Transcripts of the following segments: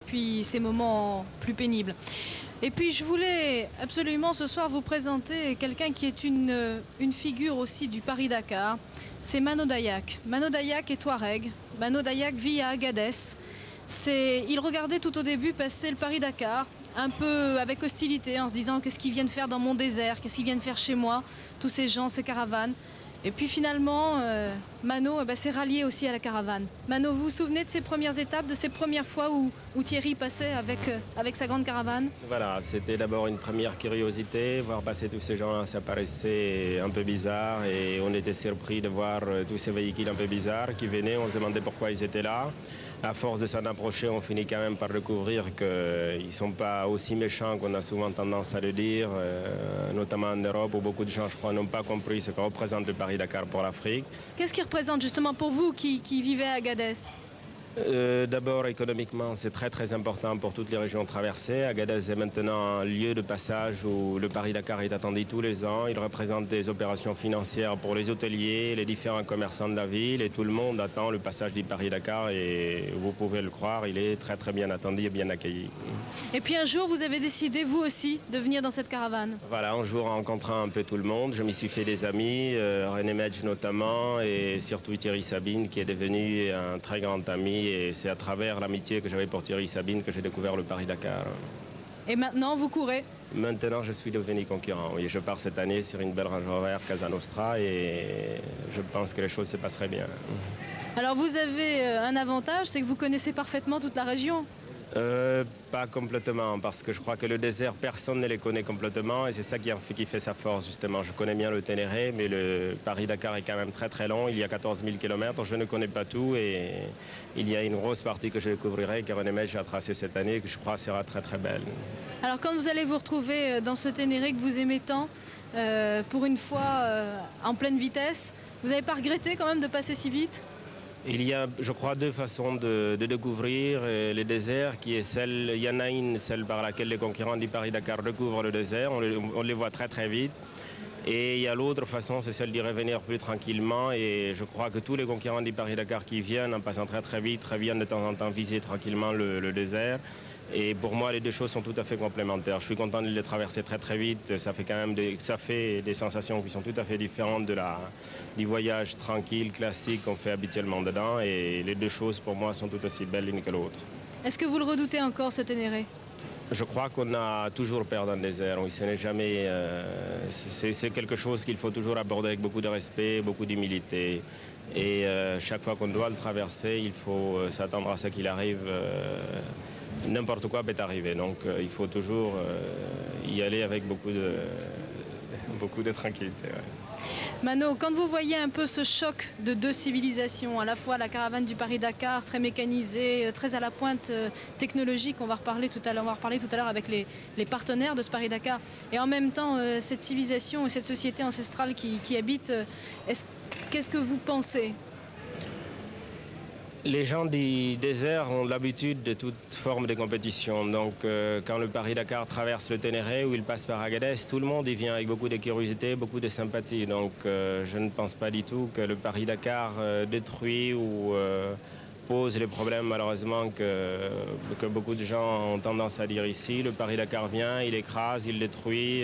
puis ces moments plus pénibles. Et puis je voulais absolument ce soir vous présenter quelqu'un qui est une figure aussi du Paris-Dakar. C'est Mano Dayak. Mano Dayak est Touareg. Mano Dayak vit à Agadez. Il regardait tout au début passer le Paris-Dakar, un peu avec hostilité, en se disant qu'est-ce qu'ils viennent faire dans mon désert, qu'est-ce qu'ils viennent faire chez moi, tous ces gens, ces caravanes. Et puis finalement, Mano s'est rallié aussi à la caravane. Mano, vous vous souvenez de ces premières étapes, de ces premières fois où Thierry passait avec sa grande caravane? Voilà, c'était d'abord une première curiosité. Voir passer tous ces gens-là, ça paraissait un peu bizarre et on était surpris de voir tous ces véhicules un peu bizarres qui venaient. On se demandait pourquoi ils étaient là. À force de s'en approcher, on finit quand même par découvrir qu'ils ne sont pas aussi méchants qu'on a souvent tendance à le dire, notamment en Europe où beaucoup de gens, je crois, n'ont pas compris ce que représente le Paris-Dakar pour l'Afrique. Qu'est-ce qu'il représente justement pour vous qui vivez à Agadez? D'abord, économiquement, c'est très important pour toutes les régions traversées. Agadez est maintenant un lieu de passage où le Paris-Dakar est attendu tous les ans. Il représente des opérations financières pour les hôteliers, les différents commerçants de la ville et tout le monde attend le passage du Paris-Dakar et vous pouvez le croire, il est très bien attendu et bien accueilli. Et puis un jour, vous avez décidé, vous aussi, de venir dans cette caravane. Voilà, un jour en rencontrant un peu tout le monde, je m'y suis fait des amis, René Medj notamment et surtout Thierry Sabine qui est devenu un très grand ami. Et c'est à travers l'amitié que j'avais pour Thierry Sabine que j'ai découvert le Paris-Dakar. Et maintenant, vous courez? Maintenant, je suis devenu concurrent. Oui, je pars cette année sur une belle Range Rover Casa Nostra et je pense que les choses se passeraient bien. Alors vous avez un avantage, c'est que vous connaissez parfaitement toute la région. Pas complètement, parce que je crois que le désert, personne ne les connaît complètement et c'est ça qui fait sa force justement. Je connais bien le Ténéré, mais le Paris-Dakar est quand même très long. Il y a 14 000 km, je ne connais pas tout et il y a une grosse partie que je découvrirai que René Medj a tracé cette année et que je crois sera très belle. Alors quand vous allez vous retrouver dans ce Ténéré que vous aimez tant, pour une fois en pleine vitesse, vous n'avez pas regretté quand même de passer si vite? Il y a, je crois, deux façons de découvrir le désert, il y en a une, celle par laquelle les concurrents du Paris-Dakar découvrent le désert, on les voit très vite. Et il y a l'autre façon, c'est celle d'y revenir plus tranquillement. Et je crois que tous les concurrents du Paris-Dakar qui viennent, en passant très vite, viennent de temps en temps visiter tranquillement le désert. Et pour moi, les deux choses sont tout à fait complémentaires. Je suis content de les traverser très vite. Ça fait quand même des sensations qui sont tout à fait différentes du voyage tranquille, classique qu'on fait habituellement dedans. Et les deux choses, pour moi, sont tout aussi belles l'une que l'autre. Est-ce que vous le redoutez encore, ce Ténéré? Je crois qu'on a toujours peur dans le désert. Oui, ce n'est jamais. C'est quelque chose qu'il faut toujours aborder avec beaucoup de respect, beaucoup d'humilité. Et chaque fois qu'on doit le traverser, il faut s'attendre à ce qu'il arrive. N'importe quoi peut arriver, donc il faut toujours y aller avec beaucoup de tranquillité. Ouais. Mano, quand vous voyez un peu ce choc de deux civilisations, à la fois la caravane du Paris-Dakar, très mécanisée, très à la pointe technologique, on va reparler tout à l'heure avec les partenaires de ce Paris-Dakar, et en même temps cette civilisation et cette société ancestrale qui habite, qu'est-ce que vous pensez ? Les gens du désert ont l'habitude de toute forme de compétition. Donc, quand le Paris-Dakar traverse le Ténéré ou il passe par Agadez, tout le monde y vient avec beaucoup de curiosité, beaucoup de sympathie. Donc, je ne pense pas du tout que le Paris-Dakar détruit ou pose les problèmes, malheureusement, que beaucoup de gens ont tendance à dire ici. Le Paris-Dakar vient, il écrase, il détruit.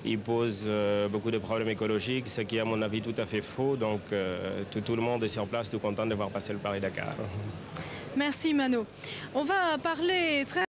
Il pose beaucoup de problèmes écologiques, ce qui est à mon avis tout à fait faux. Donc tout le monde est sur place, tout content de voir passer le Paris-Dakar. Merci Mano. On va parler très